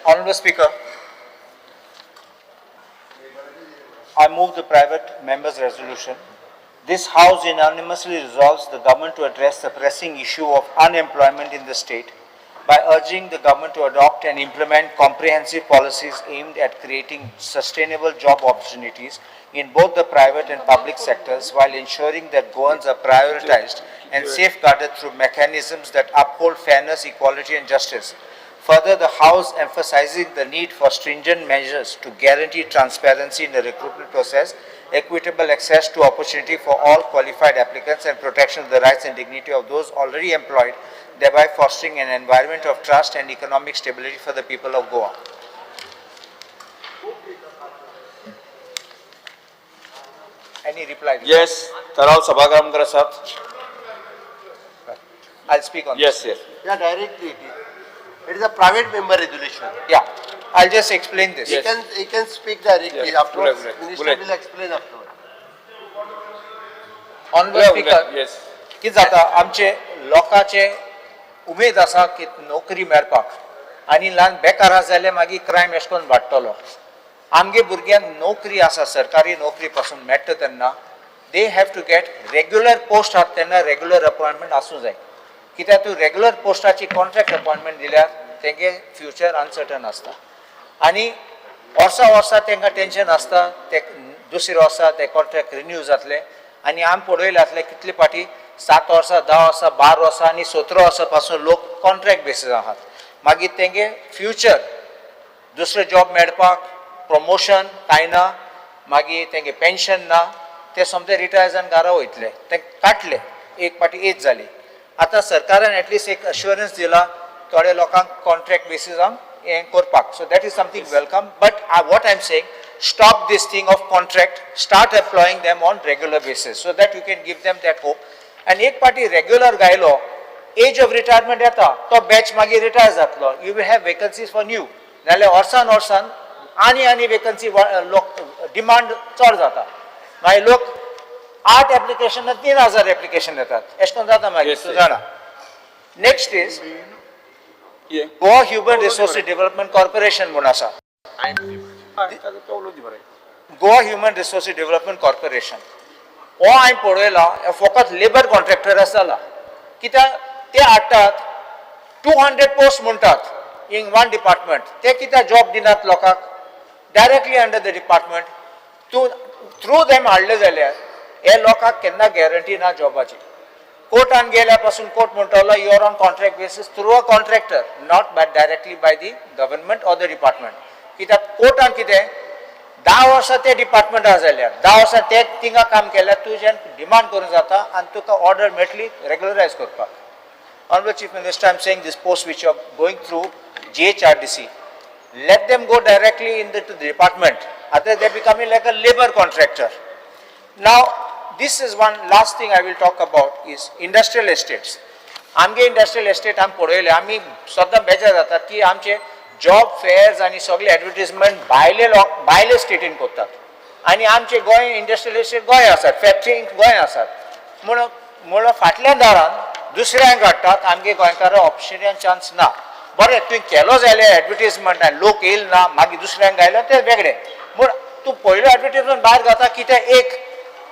Honourable Speaker, I move the private member's resolution. This House unanimously resolves the government to address the pressing issue of unemployment in the state by urging the government to adopt and implement comprehensive policies aimed at creating sustainable job opportunities in both the private and public sectors while ensuring that Goans are prioritized and safeguarded through mechanisms that uphold fairness, equality and justice. Further, the House emphasizing the need for stringent measures to guarantee transparency in the recruitment process, equitable access to opportunity for all qualified applicants and protection of the rights and dignity of those already employed, thereby fostering an environment of trust and economic stability for the people of Goa. Any reply? Yes, Tarao Sabhagam Grasat. I'll speak on Yes, this. yes. Yeah, directly. It is a private member resolution. Yeah, I'll just explain this. Yes. He can speak directly. Yes. Afterwards, Bullet. Minister Bullet. will explain afterwards. Honorable Speaker, Yes. कितें जाता आमचे लोकांचे उमेद आसा की नोकरी मेळपाक आनी ल्हान बेकार आसा जाल्यार मागीर क्रायम अशें करून वाडटलो. आमगे भुरग्यांक नोकरी आसा सरकारी नोकरी पासून मेळटा तेन्ना they have to get regular post आसा तेन्ना रेग्युलर अपॉयंटमेंट आसूं जाय. कित्याक तूं रेग्युलर पोस्टाची कॉन्ट्रॅक्ट अपॉयंटमेंट दिल्यार तेंगे फ्युचर अनसर्टन आसता आनी वर्सा तेंकां टेन्शन आसता ते दुसरे वर्सा ते कॉन्ट्रॅक्ट रिन्यू जातले आनी आमी पळयलातले कितले फाटी 7 वर्सां 10 वर्सां 12 वर्सां आनी 17 वर्सां पासून लोक कॉन्ट्रॅक्ट बेसीस आहात. मागीर तेंगे फ्युचर दुसरो जॉब मेळपाक प्रमोशन कांय ना, मागीर तेंगे पेन्शन ना, ते सोमते रिटायर जावन घरा वयतले, ते काडले एक फाटी एज जाली. आतां सरकारान एटलिस्ट एक अश्युरन्स दिला थोड्या लोकांक कॉन्ट्रॅक्ट बेसिसान हें करपाक. So that is something welcome. But what I am saying, stop this thing of contract, start employing them on regular basis so that you can give them that hope. And एक party regular गायलो, age of retirement येता, तो batch मागीर retire जातलो. You will have vacancies for new. नाल्यार वर्सान आनी vacancy लोक demand चड जाता. मागीर लोक 8 application 3000 application येतात. अशें करून जाता मागीर तूं जाणा. Next is Goa Human Resources Development Corporation म्हणून आसा. Goa Human Resources Development Corporation. हो हांवें पळयला फकत लेबर कॉन्ट्रॅक्टर आसला. कित्याक ते हाडटात 200 पोस्ट म्हणटात इन वन डिपार्टमेंट. ते कित्याक जॉब दिनात लोकांक डायरेक्टली अंडर द डिपार्टमेंट. तूं थ्रू देम हाडले जाल्यार हे लोकांक केन्ना गॅरंटी ना जॉबाची. कोर्टान गेल्या पासून कोर्ट म्हणटलो you are on contract basis through a contractor, not by directly by the government or the department. कित्याक कोर्टान कितें 10 वर्सां ते डिपार्टमेंटाक जाल्यार 10 वर्सां ते थिंगा काम केल्यार तुजें डिमांड करूं जाता आनी तुका ऑर्डर मेळटली रेग्युलरायज करपाक. Honorable Chief Minister, I am saying this post which are going through GHRDC, let them go directly to the department. Otherwise they are becoming like a labor contractor. Now, this is one last thing I will talk about is industrial estates. आमगे industrial estate आमी पळयले, आमी सद्दां बेजार जातात की आमचे job fares आनी सगळे एडवर्टिजमेंट भायले स्टेटीन करतात आनी आमचे गोंय इंडस्ट्रियल एस्टेट गोंय आसात, फॅक्टरी गोंय आसात म्हणून फाटल्या दारान दुसऱ्यांक हाडटात. आमगे गोंयकारांक ऑपॉर्च्युनिटी चान्स ना. बरें तुवें केलो जाल्यार एडवर्टिजमेंट आनी लोक येयल ना मागीर दुसऱ्यांक गायलो तें वेगळें. पूण तूं पयलो एडवर्टिजमेंट भायर घाता कित्याक एक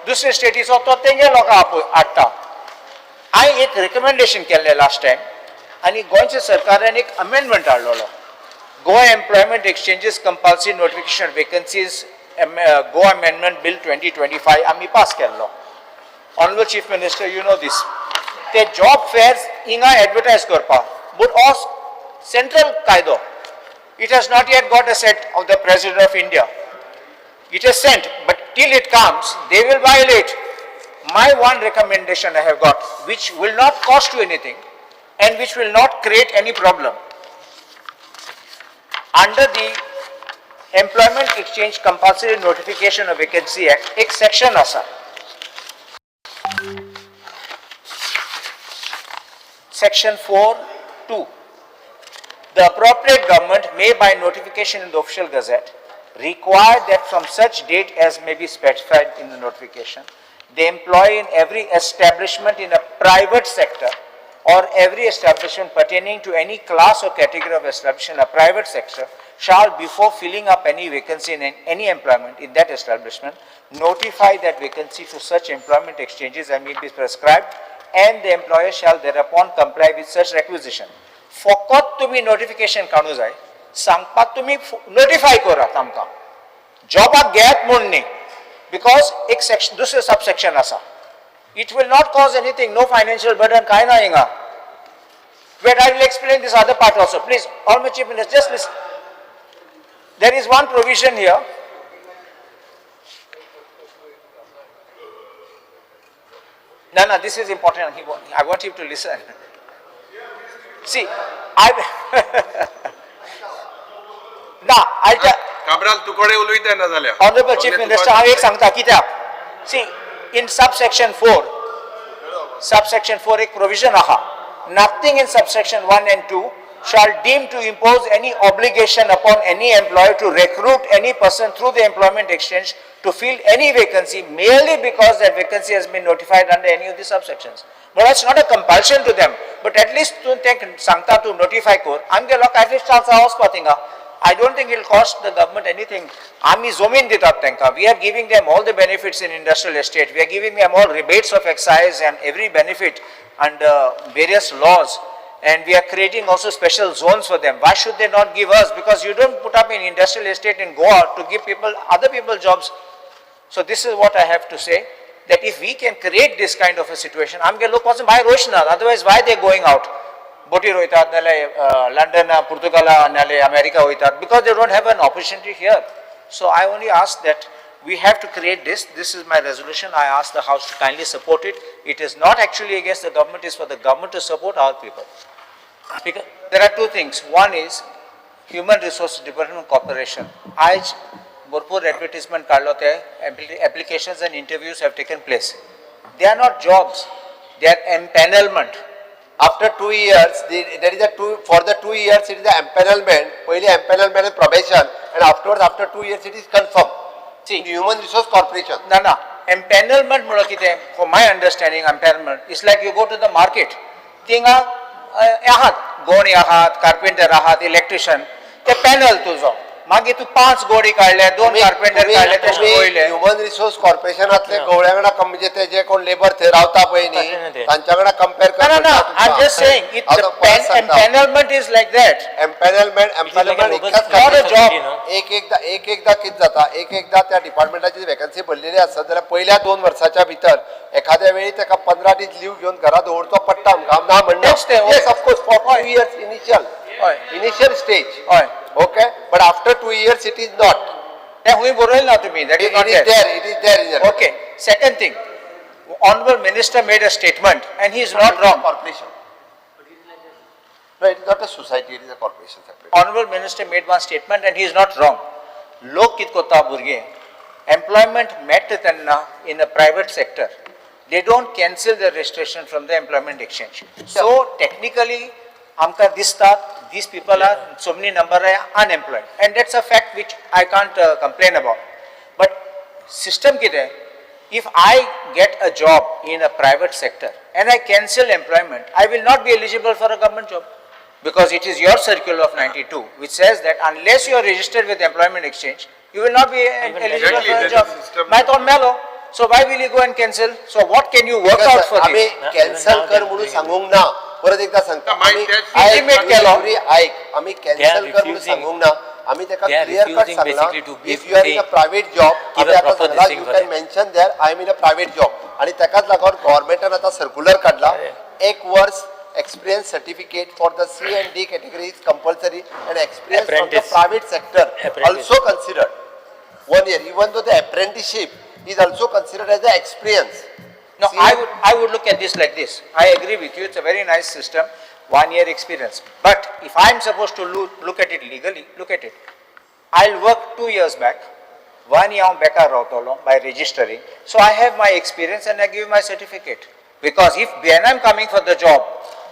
दुसरे स्टेटीचो तो तेंगे लोकांक हाडटा. हांवें एक रिकमेंडेशन केल्लें लास्ट टायम आनी गोंयच्या सरकारान एक amendment हाडलेलो. Goa Employment Exchanges Compulsory Notification Vacancies Goa Amendment Bill 2025 आमी पास केल्लो. Honorable Chief Minister, you know this. ते जॉब फेअर्स हिंगा एडवर्टायज करपाक बट हो सेंट्रल कायदो. It has not yet got a set of the President of India. It is sent, but till it comes, they will violate. My one recommendation I have got, which will not cost you anything and which will not create any problem. Under the Employment Exchange Compulsory Notification of Vacancy Act, एक section असा. Section 4(2). The appropriate government may by notification in the official gazette require that from such date as may be specified in the notification, the employee in every establishment in a private sector or every establishment pertaining to any class or category of establishment in a private sector shall, before filling up any vacancy in any employment in that establishment, notify that vacancy to such employment exchanges as may be prescribed, and the employer shall thereupon comply with such requisition. फकत तुम्ही notification काढू जाय, सांगपाक तुम्ही notify करात आमकां. जॉबाक घेयात म्हूण न्ही, because एक section, दुसरे subsection आसा. It will not cause anything, no financial burden, काय ना हिंगा. But I will explain this other part also. Please, all my chief ministers, just listen. There is one provision here. No, this is important. I want you to listen. See, I'll tell. Cabral तुकडे उलयता ना जाल्या Honorable Chief Minister, हांव एक सांगता कित्याक. See, in subsection 4, एक provision आहा. Nothing in subsection 1 and 2 shall deem to impose any obligation upon any employer to recruit any person through the employment exchange to fill any vacancy merely because that vacancy has been notified under any of the subsections. But it's not a compulsion to them, but at least to take Sangta to notify core. I'm the lock at least house patinga. I don't think it will cost the government anything. Ami zomin ditat tenka. We are giving them all the benefits in industrial estate. We are giving them all rebates of excise and every benefit under various laws. And we are creating also special zones for them. Why should they not give us? Because you don't put up in industrial estate in Goa to give people, other people jobs. So this is what I have to say, that if we can create this kind of a situation, I'm going to look why Roshna, otherwise why they going out? Boti roitat, London, Portugal, America roitat, because they don't have an opportunity here. So I only ask that we have to create this. This is my resolution. I ask the House to kindly support it. It is not actually against the government, it is for the government to support our people. Speaker, there are two things. One is Human Resource Development Corporation. आज भरपूर advertisement काढलो ते applications and interviews have taken place. They are not jobs. They are empanelment. After 2 years, there is for the 2 years it is the empanelment. Only empanelment and probation, and afterwards after 2 years it is confirmed. See, Human Resource Corporation. No. Empanelment मुळे कितें? For my understanding, empanelment is like you go to the market. थिंगा आहात गोणी आहात, carpenter आहात, electrician. ते panel तुझो. मागीर तू 5 गोडी काढले, 2 कार्पेंटर काढले, ते पळयले. ह्युमन रिसोर्स कॉर्पोरेशनातले गवळ्यांगडा म्हणजे ते जे कोण लेबर थंय रावता पळय न्ही तांच्याकडे compare No. I'm just saying, empanelment is like that. Empanelment Not a job. एकदा कित जाता एकदा त्या डिपार्टमेंटाची वॅकन्सी भरलेली आसता जाल्यार पहिल्या 2 वर्साच्या भितर एखाद्या वेळी ताका 15 दीस लीव घेवन घरा दवरचो पडटा आमकां ना म्हणना. Yes, of course, for 2 years initial stage. Okay, but after 2 years it is not. ते हुंय बरयलें ना तुम्ही. That is not It is there in the Okay. Second thing, Honorable Minister made a statement and he is not wrong. Corporation. No, it is not a society, it is a corporation separate. Honorable Minister made one statement and he is not wrong. लोक कित कोता भुरगे employment met त्यांना in a private sector. They don't cancel the registration from the employment exchange. So technically आमकां दिसतात these people are so many number are unemployed and that's a fact which I can't complain about. But system कितें? If I get a job in a private sector and I cancel employment, I will not be eligible for a government job because it is your circular of 92 which says that unless you are registered with the employment exchange, you will not be eligible for a job. My thought mellow. So why will you go and cancel? So what can you work out for आम्ही this? Cancel कर म्हणून सांगूंक ना. परत एकदा सांगता Intimate केलो. आम्ही cancel कर म्हणून सांगूंक ना. आम्ही त्याका clear cut Sangla. If you are in a private job, आम्ही आता Sangla you can mention there I am in a private job. आणि त्याकाच लागून गव्हर्नमेंटान आता सर्क्युलर काढला. 1 वर्ष experience certificate for the C and D category is compulsory and experience from the private sector also considered. 1 year, even though the apprenticeship is also considered as the experience. No, I would look at this like this. I agree with you. It's a very nice system, 1 year experience. But if I'm supposed to look at it legally, look at it. I'll work 2 years back. 1 year back by registering. So I have my experience and I give my certificate. Because if when I'm coming for the job,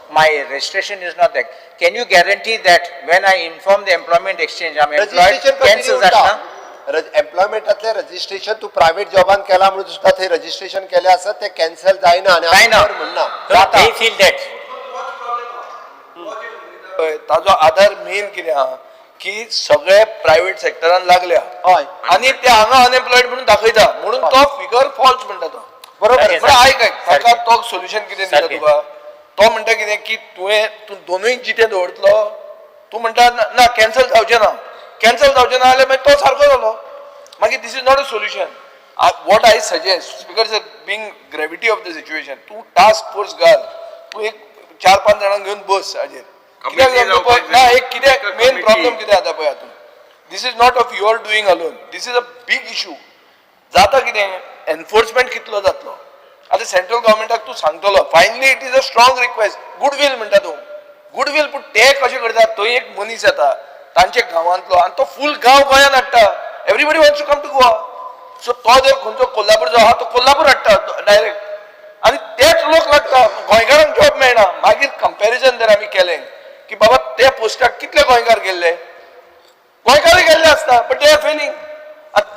my registration is not there. Can you guarantee that when I inform the employment exchange, I'm employed, cancels that? एम्प्लॉयमेंटातले registration तू private जॉबान केला म्हणून सुद्धा ते registration केले असत ते कॅन्सल जायना आणि जायना. म्हणना They feel that. ताजो आधार मेन कितें आहा की सगळे प्रायव्हेट सेक्टरान लागल्या हय आणि ते हांगा अनएम्प्लॉयड म्हणून दाखयता म्हणून तो फिगर फॉल्स म्हणटा तो बरोबर सारकें, पण आयक ताका सारकें. तो सोल्युशन कितें दिता सारकें. तुका तो म्हणटा कितें की तूं दोनूय जिते दवरतलो तूं म्हणटा ना कॅन्सल जावचें ना कॅन्सल जावचें ना जाल्यार मागीर तो सारको जालो मागीर this is not a solution what I suggest speaker sir being gravity of the situation तूं टास्क फोर्स घाल तूं एक 4-5 जाणांक घेवन बस हाजेर कित्याक जाता पळय ना एक कित्याक मेन प्रॉब्लेम कितें जाता पळय हातून this is not of your doing alone this is a बीग इशू जाता कितें एनफोर्समेंट कितलो जातलो आतां सेंट्रल गव्हर्मेंटाक तूं सांगतलो finally it is a strong request goodwill म्हणटा तूं गुडवील पूण ते कशें करतात थंय एक मनीस येता तांचे गांवांतलो आनी तो फूल गांव गोंयांत हाडटा everybody wants to come to Goa so तो जर खंयचो कोल्हापूर जो आहा तो कोल्हापूर हाडटा डायरेक्ट आनी तेच लोक लागता गोंयकारांक जॉब मेळना मागीर कंपॅरिजन जर आमी केलें की बाबा त्या पोस्टाक कितले गोंयकार गेल्ले गोंयकारूय गेल्ले आसता बट दे आर फेलिंग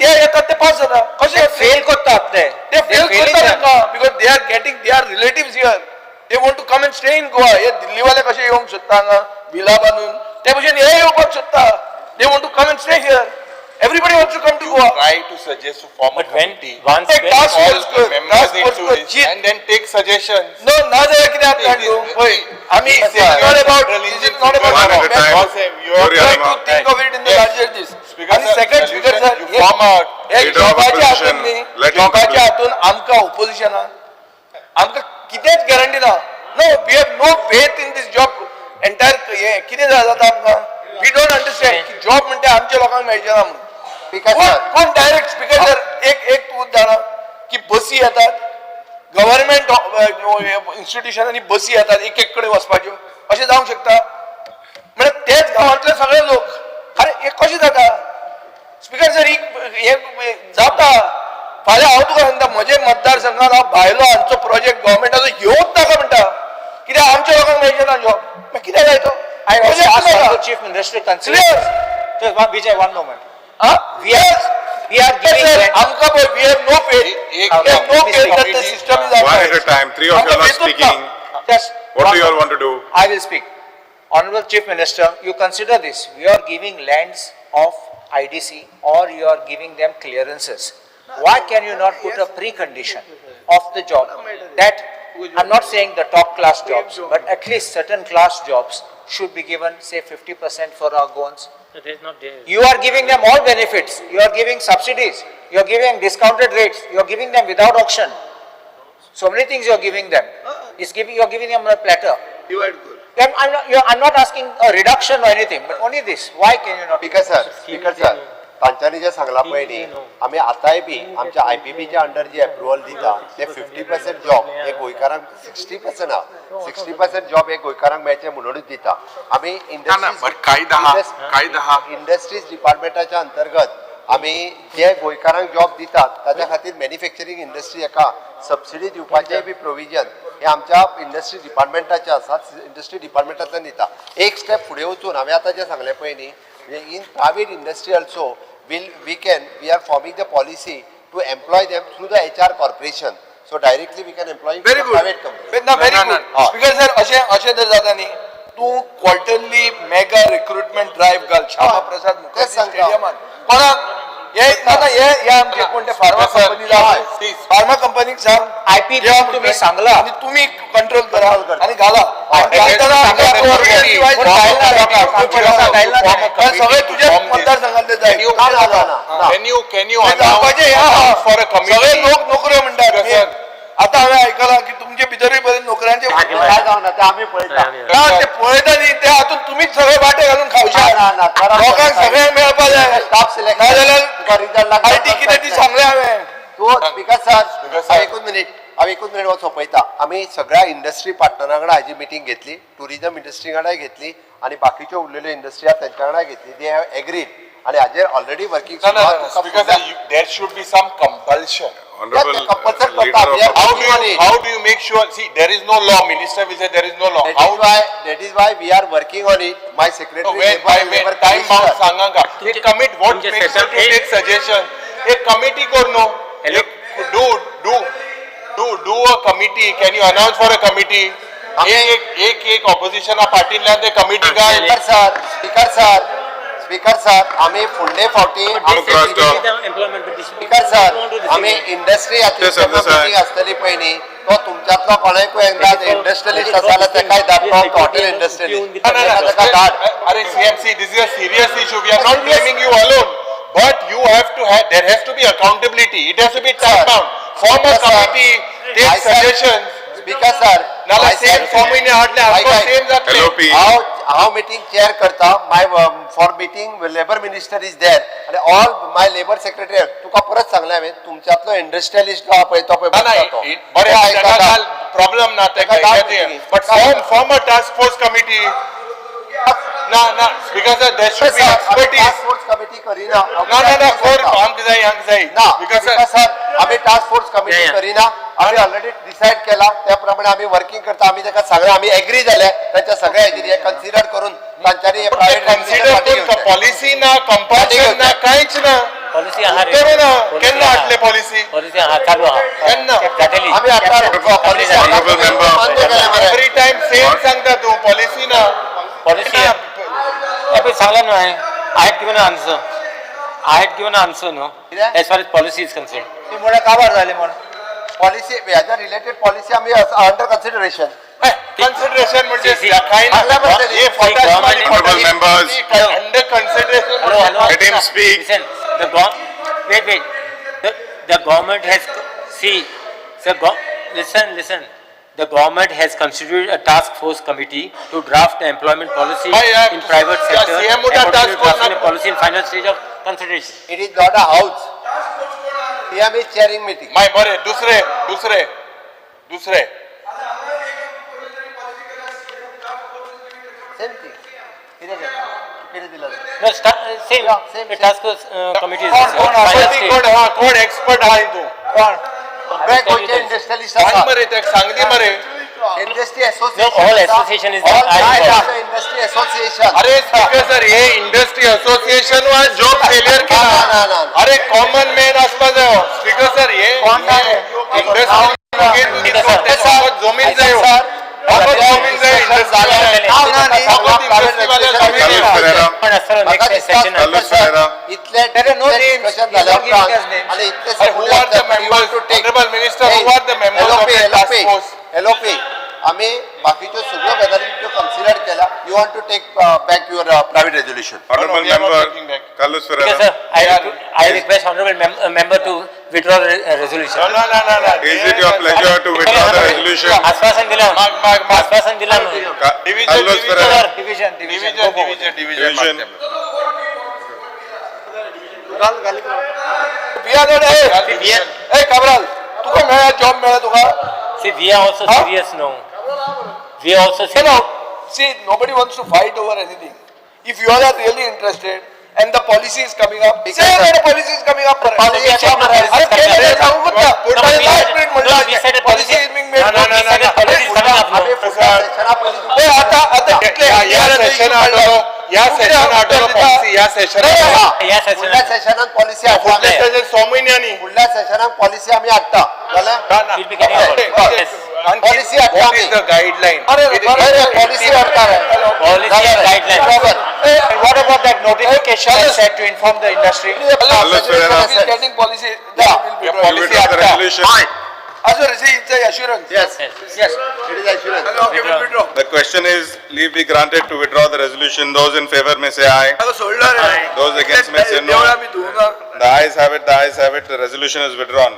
ते येतात ते पास जाता कशें फेल करतात ते फेल करतात because they are getting they are relatives here they want to come and stay in Goa हे दिल्लीवाले कशे येवंक सोदता हांगा विला बांदून ते भशेन हे येवपाक सोदता they want to come and stay here everybody wants to come to Goa Try to suggest to form a But when committee. once Take when task All force the कर members task force into कर it Jeet and then take suggestions. No, ना जाल्यार कितें जाता पळय आमी Yes, this is not about central this is engine not about one at a time. government. You have You have to think of it in the Yes. larger this. Speaker आणि sir, second speaker solution, sir you form a hey leader of जॉबाच्या opposition, हातून न्ही let him जॉबाच्या complete. हातून आमकां ऑपोजिशनाक आमकां कितेंच guarantee ना no we have no faith in this job entire हे कितें जाता आमकां वी डोंट अंडरस्टँड की जॉब म्हणटा आमच्या लोकांक मेळचे ना म्हणून स्पीकर कोण सर कोण डायरेक्ट स्पीकर जर एक तूं जाणा की बसी येतात गव्हर्नमेंट इन्स्टिट्युशनांनी बसी येतात एक कडेन वचपाच्यो अशें जावंक शकता म्हणजे तेच गांवांतले सगळे लोक अरे हे कशें जाता स्पीकर सर हे जाता फाल्यां हांव तुका सांगता म्हजे मतदारसंघात हांव भायलो हांचो प्रोजेक्ट गव्हर्नमेंटाचो घेवंक नाका म्हणटा कित्याक आमच्या लोकांक मेळचे ना जॉब मागीर कितें जाय तो I also Project ask नाका. the chief minister to consider. Clear? Just Vijay, one moment. Huh? We are giving Sir, grant- आमकां पळय we have no faith we have no faith that the system is One at a time. Three of you are not speaking. Just What one do you all moment. want to do? I will speak. Honorable Chief Minister, you consider this. We are giving lands of IDC or you are giving them clearances. Why can you not put a precondition of the job that I'm not saying the top class jobs, but at least certain class jobs should be given, say 50% for our goans. It is not there. You are giving them all benefits. You are giving subsidies. You are giving discounted rates. You are giving them without auction. So many things you are giving them. You are giving them on a platter. I'm not asking a reduction or anything, but only this. Why can you not? Speaker sir तांच्यांनी जे सांगला पळय न्ही आमी आतांय B आमच्या आयपीपीच्या under जे approval दिता ते 50% job हे गोंयकारांक 60% आहा 60% जॉब हे गोंयकारांक मेळचे म्हणूनच दिता आमी but कायदा हा. इंडस्ट्रीज डिपार्टमेंटाच्या अंतर्गत आमी जे गोंयकारांक जॉब दितात ताच्या खातीर मॅन्युफॅक्चरींग इंडस्ट्री हेका सबसिडी दिवपाचें बी प्रोविजन हे आमच्या इंडस्ट्री डिपार्टमेंटाचे आसात इंडस्ट्री डिपार्टमेंटांतल्यान दिता एक स्टेप फुडें वचून हांवें आतां जें सांगलें पळय न्ही in private industry also we are forming the policy to employ them through the HR corporation so directly we can employ in Very good. private company ना very No, no, good speaker sir अशें जर जाता न्ही तूं quarterly mega recruitment drive घाल श्यामा प्रसाद मुखर्जी तेच सांगता. स्टेडियमात कोणाक हे आमचे कोणते pharma Sir, company please. Pharma कंपनीक सांग IPP या तुम्ही सांगला. आणि तुम्ही कंट्रोल करा आणि घाला आणि घालताना सांगा आपल्या तो authority कोण wise डायला form नका, करा. आमच्या लोकांना डायला नका. कारण सगळे तुझ्या मतदारसंघातले जाय ना, ना, ना, ना. Can you जावपाचे announce for a सगळे committee? लोक नोकऱ्यो म्हणटात Sir. आता हांवें आयकलां की तुमचे भितरूय बरें नोकऱ्यांचे काय जावं ना ते आमी पळयता ना ते पळयता न्ही ते हातून तुमीच सगळे वाटे घालून ना, ना, खावशात करा. लोकांक सगळ्यांक मेळपा जाय स्टाफ सिलेक्शन तुका रिजल्ट नाजाल्यार आयटी कितें ती सांगलें हांवें तो स्पीकर सर sir. एकूच मिनिट हो सोंपयता आमी सगळ्या इंडस्ट्री पार्टनरां वांगडा हाजी मिटींग घेतली टुरिजम इंडस्ट्री वांगडाय घेतली आनी बाकीच्यो उरलेल्यो इंडस्ट्री आसा तेंच्या वांगडाय घेतली दे हॅव एग्रीड आणि हाजेर already working because there should be some compulsion. Honorable compulsory leader करता. of We are opposition. How do you make sure? See, there is no law. Minister will say there is no law. that is why we are working on it. My So secretary when labor time bound commissioner. सांगांगा. They commit what तुमचे makes session them to take suggestion. A committee करनो. Do a committee. Can you announce for a committee? एक opposition पार्टींतल्यान ते committee काय speaker sir आम्ही फुडले फावटी speaker sir आम्ही industry meeting आसतली पळय न्ही तो तुमच्यातलो कोणाकूय एकदा इंडस्ट्रियलिस्ट आसा जाल्यार तेकाय धाडलो हॉटेल इंडस्ट्रियलिस्ट तेका धाड. अरे CMC, this is a serious issue. We are not blaming you alone, but you have to have. There has to be accountability. It has to be time bound. Form a committee. Take suggestions. Speaker sir नाला same फॉर्मिने हाडले आमकां same जातले. LOP. हांव meeting chair करता my for meeting labour minister is there आणि all my labour secretary तुका परत सांगले हांवें तुमच्यातलो इंडस्ट्रियलिस्ट आहा पळय तो पळय बरे आयकता प्रॉब्लेम ना तेका but form a task force committee ना speaker sir there should be expertise task force committee करिना ना फोर आमक जाय ना स्पीकर स्पीकर सर आम्ही टास्क फोर्स कमिटी करिना आम्ही ऑलरेडी डिसाइड केला त्याप्रमाणे आम्ही वर्किंग करता आम्ही तेका सगळे आम्ही एग्री झाले त्यांच्या सगळ्या हेजेर कन्सिडर करून तांच्यानी कन्सिडर पॉलिसी ना कंपल्शन ना कांयच ना पॉलिसी आहा रे करू ना केन्ना हाडले पॉलिसी पॉलिसी आहा चालू आहा केन्ना जातली आम्ही आता पॉलिसी Honorable member. मान्य केलें मरे. एवरी टाइम सेम सांगता तू पॉलिसी ना पॉलिसी पण सांगला न्हू I had given an answer no as far as policy is concerned. ती मुळे काबार झाली म्हणून पॉलिसी हेच्या रिलेटेड पॉलिसी आम्ही अंडर कन्सिडरेशन कन्सिडरेशन म्हणजे See, काय ना हे फटाशवाली Honorable members. Under consideration Hello. Let him speak. Listen, wait. The government has listen. The government has constituted a task force committee to draft the employment policy in private sector CM and उठा task continue force drafting the ना- policy in final stage of consideration. It is not a house ही आम्ही chairing meeting my बरे दुसरे same thing किती दिलं No, same. Yeah, same. The task force committee is कोण final stage. कोण expert आहे तू गोंयचे इंडस्ट्रियलिस्ट सांग मरे ते सांग दी मरे industry No, all association is industry association अरे स्पीकर सर हे इंडस्ट्री असोसिएशन वा जॉब फेलियर ना, ना, केला ना. अरे कॉमन मॅन आसपा जाय स्पीकर सर हे इंडस्ट्री जमीन जाय जमीन जाय Carlos Ferreira. पण असं next session आहे. Carlos Ferreira. इतले There are no names. discussion You झाल्या don't give us names. आणि इतले who are the members? Honorable Minister, who are the members of the task force? LOP आम्ही बाकीच्यो सगळ्यो गजाली कन्सिडर केला you want to take back your private resolution Honorable we are not taking member back. Carlos Okay, Ferreira. sir. I request honorable member to withdraw the resolution. No. Is it your pleasure to withdraw the resolution? आश्वासन दिलं. आश्वासन दिलं ना. Carlos Ferreira. Division Division. ए काबराल तुका मेळ्या job मेळ्या तुका See, we are also serious now. We are also No, serious. no. See, nobody wants to fight over anything. If you all are really interested and the policy is coming up, say that the policy is coming up. policy is coming up. अरे केलं सांगू का? No, पुढे we last said- minute no, we said म्हणलं a policy policy- is being made. No, we said a policy is coming up now. आम्ही पुढच्या सेशनापर्यंत या session आडलो या सेशन या पुढल्या session सेशनात पॉलिसी फुडल्या हाडटा सेशन 6 महिन्यांनी पुढल्या सेशनात पॉलिसी आम्ही हाडटा जाल्यार we'll be getting a yes. Policy at What is coming. the guideline? Policy हाडटा Policy and guidelines. What about that notification I said to inform the industry? Carlos Ferreira. Is getting policy. You withdraw the resolution. Also receive assurance. Yes, Yes. it is assurance. Okay, we'll withdraw. The question is, leave be granted to withdraw the resolution. Those in favor may say aye. आता सोडलं रे Those against may say no. Deola me धुवणार The ayes have it, the resolution is withdrawn.